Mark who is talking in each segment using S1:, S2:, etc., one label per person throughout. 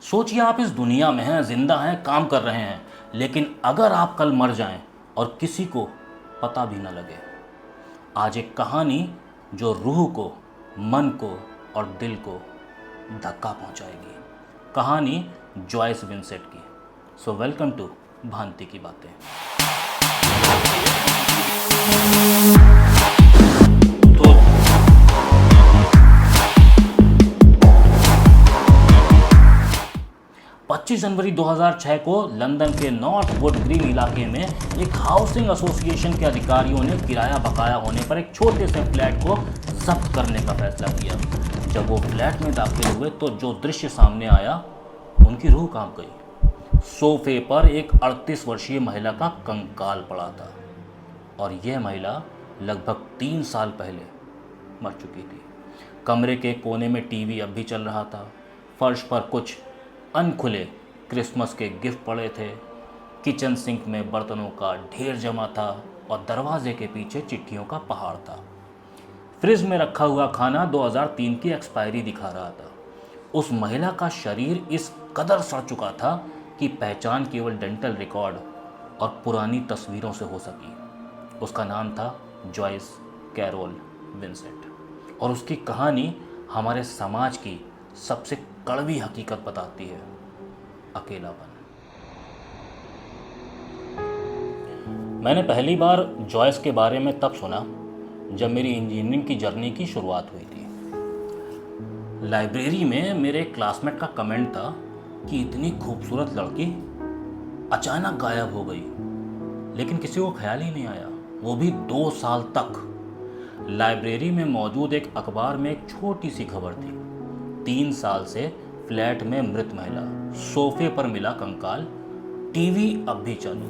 S1: सोचिए आप इस दुनिया में हैं, जिंदा हैं, काम कर रहे हैं, लेकिन अगर आप कल मर जाएं और किसी को पता भी न लगे। आज एक कहानी जो रूह को, मन को और दिल को धक्का पहुंचाएगी। कहानी जॉयस विंसेंट की। सो वेलकम टू भांति की बातें। तो 25 जनवरी 2006 को लंदन के नॉर्थ वुड ग्रीन इलाके में एक हाउसिंग एसोसिएशन के अधिकारियों ने किराया बकाया होने पर एक छोटे से फ्लैट को जब्त करने का फैसला किया। जब वो फ्लैट में दाखिल हुए तो जो दृश्य सामने आया, उनकी रूह कांप गई। सोफे पर एक 38 वर्षीय महिला का कंकाल पड़ा था और यह महिला लगभग 3 साल पहले मर चुकी थी। कमरे के कोने में टीवी अब भी चल रहा था। फर्श पर कुछ अनखुले क्रिसमस के गिफ्ट पड़े थे। किचन सिंक में बर्तनों का ढेर जमा था और दरवाजे के पीछे चिट्ठियों का पहाड़ था। फ्रिज में रखा हुआ खाना 2003 की एक्सपायरी दिखा रहा था। उस महिला का शरीर इस कदर सड़ चुका था कि पहचान केवल डेंटल रिकॉर्ड और पुरानी तस्वीरों से हो सकी। उसका नाम था जॉयस कैरोल विंसेंट और उसकी कहानी हमारे समाज की सबसे कड़वी हकीकत बताती है, अकेलापन। मैंने पहली बार जॉयस के बारे में तब सुना जब मेरी इंजीनियरिंग की जर्नी की शुरुआत हुई थी। लाइब्रेरी में मेरे क्लासमेट का कमेंट था कि इतनी खूबसूरत लड़की अचानक गायब हो गई, लेकिन किसी को ख्याल ही नहीं आया, वो भी 2 साल तक। लाइब्रेरी में मौजूद एक अखबार में एक छोटी सी खबर थी। 3 साल से फ्लैट में मृत महिला, सोफे पर मिला कंकाल, टीवी अब भी चालू।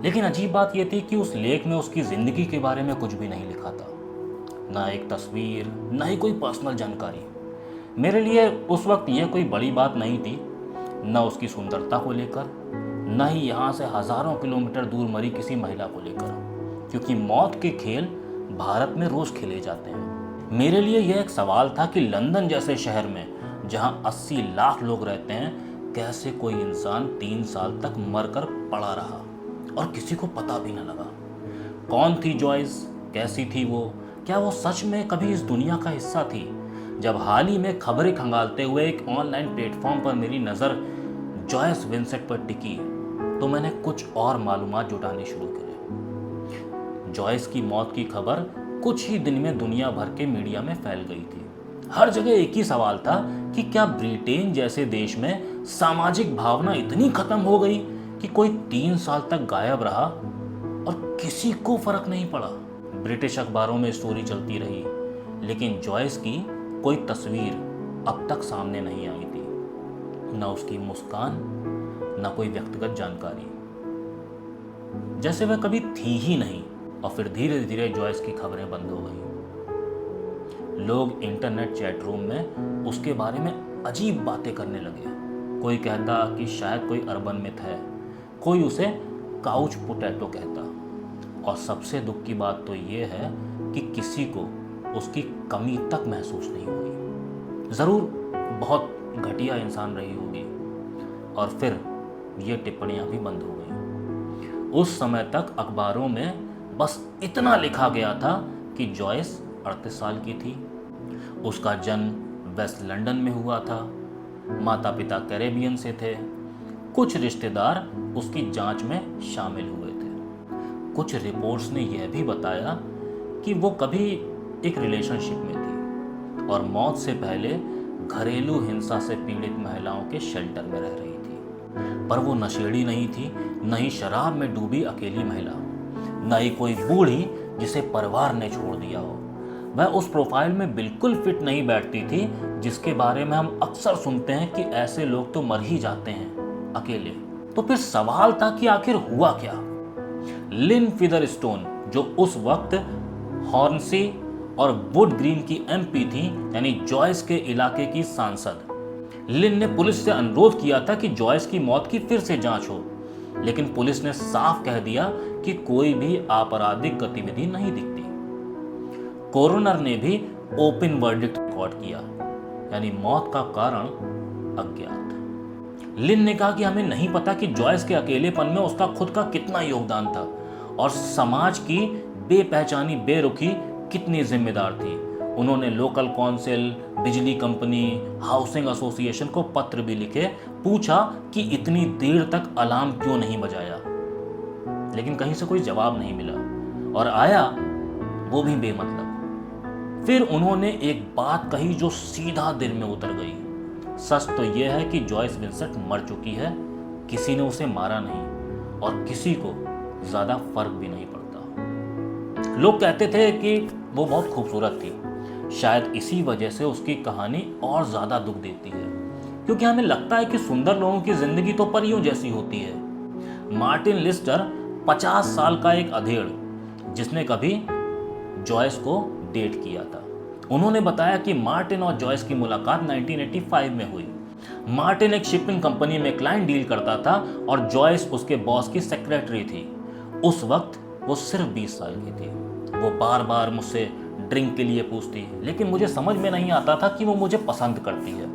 S1: लेकिन अजीब बात यह थी कि उस लेख में उसकी जिंदगी के बारे में कुछ भी नहीं लिखा था। ना एक तस्वीर, ना ही कोई पर्सनल जानकारी। मेरे लिए उस वक्त यह कोई बड़ी बात नहीं थी, न उसकी सुंदरता को लेकर, न ही यहाँ से हजारों किलोमीटर दूर मरी किसी महिला को लेकर, क्योंकि मौत के खेल भारत में रोज खेले जाते हैं। मेरे लिए यह एक सवाल था कि लंदन जैसे शहर में जहां 80 लाख लोग रहते हैं, कैसे कोई इंसान 3 साल तक मरकर पड़ा रहा और किसी को पता भी न लगा। कौन थी जॉयस? कैसी थी वो? क्या वो सच में कभी इस दुनिया का हिस्सा थी? जब हाल ही में खबरें खंगालते हुए एक ऑनलाइन प्लेटफॉर्म पर मेरी नज़र जॉयस विंसेंट पर टिकी तो मैंने कुछ और मालूमात जुटानी शुरू की। जॉयस की मौत की खबर कुछ ही दिन में दुनिया भर के मीडिया में फैल गई थी। हर जगह एक ही सवाल था कि क्या ब्रिटेन जैसे देश में सामाजिक भावना इतनी खत्म हो गई कि कोई 3 साल तक गायब रहा और किसी को फर्क नहीं पड़ा। ब्रिटिश अखबारों में स्टोरी चलती रही, लेकिन जॉयस की कोई तस्वीर अब तक सामने नहीं आई थी। न उसकी मुस्कान, न कोई व्यक्तिगत जानकारी, जैसे वह कभी थी ही नहीं। और फिर धीरे धीरे जॉयस की खबरें बंद हो गई। लोग इंटरनेट चैट रूम में उसके बारे में अजीब बातें करने लगे। कोई कहता कि शायद कोई अर्बन मिथ है, कोई उसे काउच पोटैटो कहता। और सबसे दुख की बात तो ये है कि किसी को उसकी कमी तक महसूस नहीं हुई। ज़रूर बहुत घटिया इंसान रही होगी। और फिर ये टिप्पणियां भी बंद हो गई। उस समय तक अखबारों में बस इतना लिखा गया था कि जॉयस 38 साल की थी, उसका जन्म वेस्ट लंदन में हुआ था, माता पिता कैरेबियन से थे, कुछ रिश्तेदार उसकी जांच में शामिल हुए थे। कुछ रिपोर्ट्स ने यह भी बताया कि वो कभी एक रिलेशनशिप में थी और मौत से पहले घरेलू हिंसा से पीड़ित महिलाओं के शेल्टर में रह रही थी। पर वो नशेड़ी नहीं थी, न ही शराब में डूबी अकेली महिला, न ही कोई बूढ़ी जिसे परिवार ने छोड़ दिया हो। वह उस प्रोफाइल में बिल्कुल फिट नहीं बैठती थी जिसके बारे में हम अक्सर सुनते हैं कि ऐसे लोग तो मर ही जाते हैं अकेले। तो फिर सवाल था कि आखिर हुआ क्या? लिन फीदरस्टोन, जो उस वक्त हॉर्नसी और वुड ग्रीन की एमपी थी, यानी जॉयस के इलाके की सांसद, लिन ने पुलिस से अनुरोध किया था कि जॉयस की मौत की फिर से जांच हो, लेकिन पुलिस ने साफ कह दिया कि कोई भी आपराधिक गतिविधि नहीं दिखती। कोरोनर ने भी ओपन वर्डिक्ट रिकॉर्ड किया, यानी मौत का कारण अज्ञात। लिन ने कहा कि हमें नहीं पता कि जॉयस के अकेलेपन में उसका खुद का कितना योगदान था और समाज की बेपहचानी बेरुखी कितनी जिम्मेदार थी। उन्होंने लोकल काउंसिल, बिजली कंपनी, हाउसिंग एसोसिएशन को पत्र भी लिखे, पूछा कि इतनी देर तक अलार्म क्यों नहीं बजाया, लेकिन कहीं से कोई जवाब नहीं मिला और आया वो भी बेमतलब। फिर उन्होंने एक बात कही जो सीधा दिल में उतर गई। सच तो यह है कि जॉयस विंसेंट मर चुकी है, किसी ने उसे मारा नहीं और किसी को ज्यादा फर्क भी नहीं पड़ता। लोग कहते थे कि वो बहुत खूबसूरत थी, शायद इसी वजह से उसकी कहानी और ज्यादा दुख देती है, क्योंकि हमें लगता है कि सुंदर लोगों की जिंदगी तो परियों जैसी होती है। मार्टिन लिस्टर 50 साल का एक अधेड़ जिसने कभी जॉयस को डेट किया था, उन्होंने बताया कि मार्टिन और जॉयस की मुलाकात 1985 में हुई। मार्टिन एक शिपिंग कंपनी में क्लाइंट डील करता था और जॉयस उसके बॉस की सेक्रेटरी थी। उस वक्त वो सिर्फ 20 साल की थी। वो बार बार मुझसे ड्रिंक के लिए पूछती, लेकिन मुझे समझ में नहीं आता था कि वो मुझे पसंद करती है।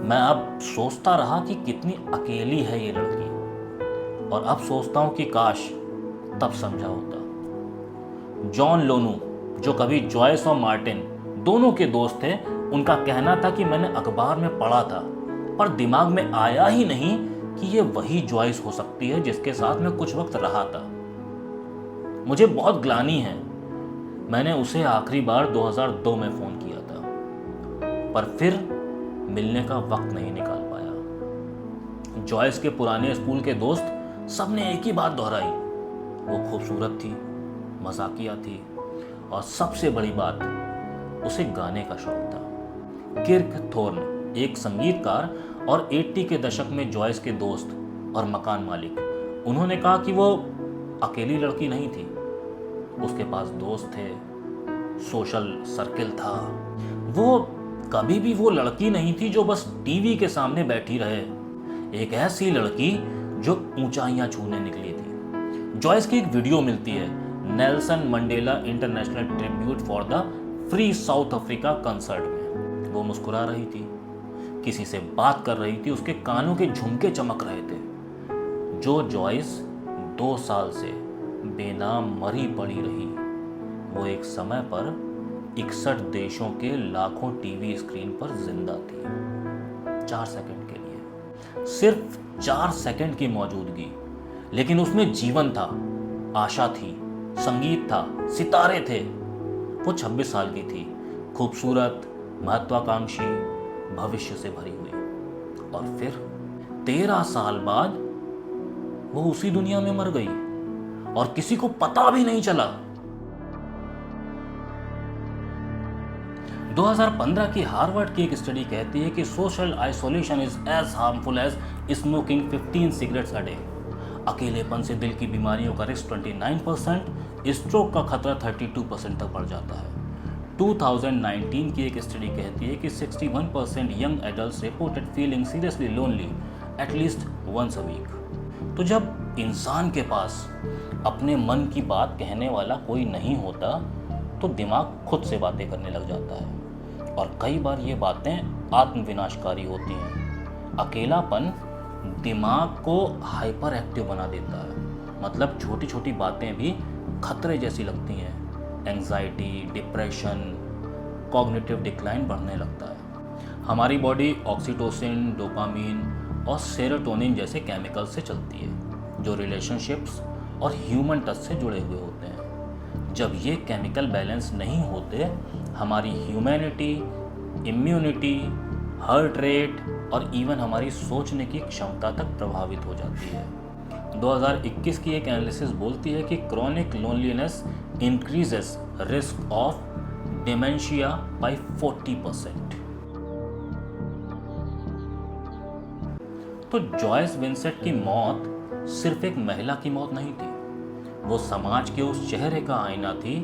S1: मैं अब सोचता रहा कि कितनी अकेली है ये लड़की, और अब सोचता हूं कि काश तब समझा होता। जॉन लोनू, जो कभी जॉयस और मार्टिन दोनों के दोस्त थे, उनका कहना था कि मैंने अखबार में पढ़ा था पर दिमाग में आया ही नहीं कि ये वही जॉयस हो सकती है जिसके साथ मैं कुछ वक्त रहा था। मुझे बहुत ग्लानि है, मैंने उसे आखिरी बार 2002 में फोन किया था, पर फिर मिलने का वक्त नहीं निकाल पाया। जॉयस के पुराने स्कूल के दोस्त सबने एक ही बात दोहराई, वो खूबसूरत थी, मजाकिया थी और सबसे बड़ी बात, उसे गाने का शौक था। किर्क थोर्न, एक संगीतकार और 80 के दशक में जॉयस के दोस्त और मकान मालिक, उन्होंने कहा कि वो अकेली लड़की नहीं थी, उसके पास दोस्त थे, सोशल सर्किल था। वो कभी भी वो लड़की नहीं थी जो बस टीवी के सामने बैठी रहे, एक ऐसी लड़की जो ऊंचाइयां छूने निकली थी। जॉयस की एक वीडियो मिलती है Nelson Mandela international tribute for the free south Africa concert में। वो मुस्कुरा रही थी, किसी से बात कर रही थी, उसके कानों के झुमके चमक रहे थे। जो जॉयस 2 साल से बेनाम मरी पड़ी रही, वो एक समय पर 61 देशों के लाखों टीवी स्क्रीन पर जिंदा थी। 4 सेकंड के लिए, सिर्फ 4 सेकंड की मौजूदगी, लेकिन उसमें जीवन था, आशा थी, संगीत था, सितारे थे। वो 26 साल की थी, खूबसूरत, महत्वाकांक्षी, भविष्य से भरी हुई। और फिर 13 साल बाद वो उसी दुनिया में मर गई और किसी को पता भी नहीं चला। 2015 की हार्वर्ड की एक स्टडी कहती है कि social isolation is as harmful as smoking 15 cigarettes a day. अकेलेपन से दिल की बीमारियों का रिस्क 29%, स्ट्रोक का खतरा 32% तक बढ़ जाता है। 2019 की एक स्टडी कहती है कि 61% young adults reported feeling seriously lonely at least once a week. तो जब इंसान के पास अपने मन की बात कहने वाला कोई नहीं होता, तो दिमाग खुद से बातें करने लग जाता है और कई बार ये बातें आत्मविनाशकारी होती हैं। अकेलापन दिमाग को हाइपर एक्टिव बना देता है, मतलब छोटी छोटी बातें भी खतरे जैसी लगती हैं। एंजाइटी, डिप्रेशन, कॉग्निटिव डिक्लाइन बढ़ने लगता है। हमारी बॉडी ऑक्सीटोसिन, डोपामीन और सेरोटोनिन जैसे केमिकल से चलती है, जो रिलेशनशिप्स और ह्यूमन टच से जुड़े हुए होते हैं। जब ये केमिकल बैलेंस नहीं होते, हमारी ह्यूमैनिटी, इम्यूनिटी, हार्ट रेट और इवन हमारी सोचने की क्षमता तक प्रभावित हो जाती है। 2021 की एक एनालिसिस बोलती है कि chronic loneliness increases risk of dementia by 40%। तो जॉयस विंसेंट की मौत सिर्फ एक महिला की मौत नहीं थी, वो समाज के उस चेहरे का आईना थी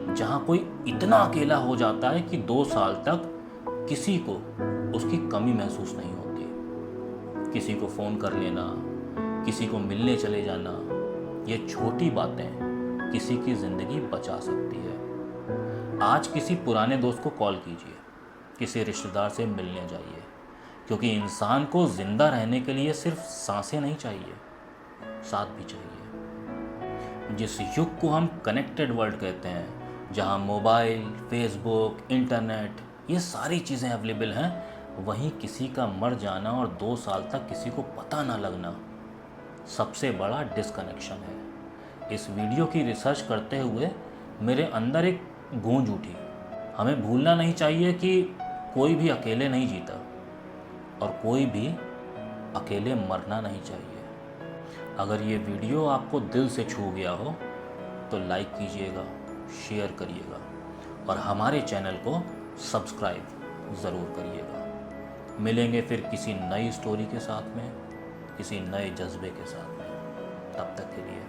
S1: जहां कोई इतना अकेला हो जाता है कि 2 साल तक किसी को उसकी कमी महसूस नहीं होती। किसी को फोन कर लेना, किसी को मिलने चले जाना, ये छोटी बातें किसी की जिंदगी बचा सकती है। आज किसी पुराने दोस्त को कॉल कीजिए, किसी रिश्तेदार से मिलने जाइए, क्योंकि इंसान को ज़िंदा रहने के लिए सिर्फ सांसें नहीं चाहिए, साथ भी चाहिए। जिस युग को हम कनेक्टेड वर्ल्ड कहते हैं, जहां मोबाइल, फेसबुक, इंटरनेट ये सारी चीज़ें अवेलेबल हैं, वहीं किसी का मर जाना और 2 साल तक किसी को पता ना लगना सबसे बड़ा डिस्कनेक्शन है। इस वीडियो की रिसर्च करते हुए मेरे अंदर एक गूंज उठी। हमें भूलना नहीं चाहिए कि कोई भी अकेले नहीं जीता और कोई भी अकेले मरना नहीं चाहिए। अगर ये वीडियो आपको दिल से छू गया हो तो लाइक कीजिएगा, शेयर करिएगा और हमारे चैनल को सब्सक्राइब ज़रूर करिएगा। मिलेंगे फिर किसी नई स्टोरी के साथ में, किसी नए जज्बे के साथ में। तब तक के लिए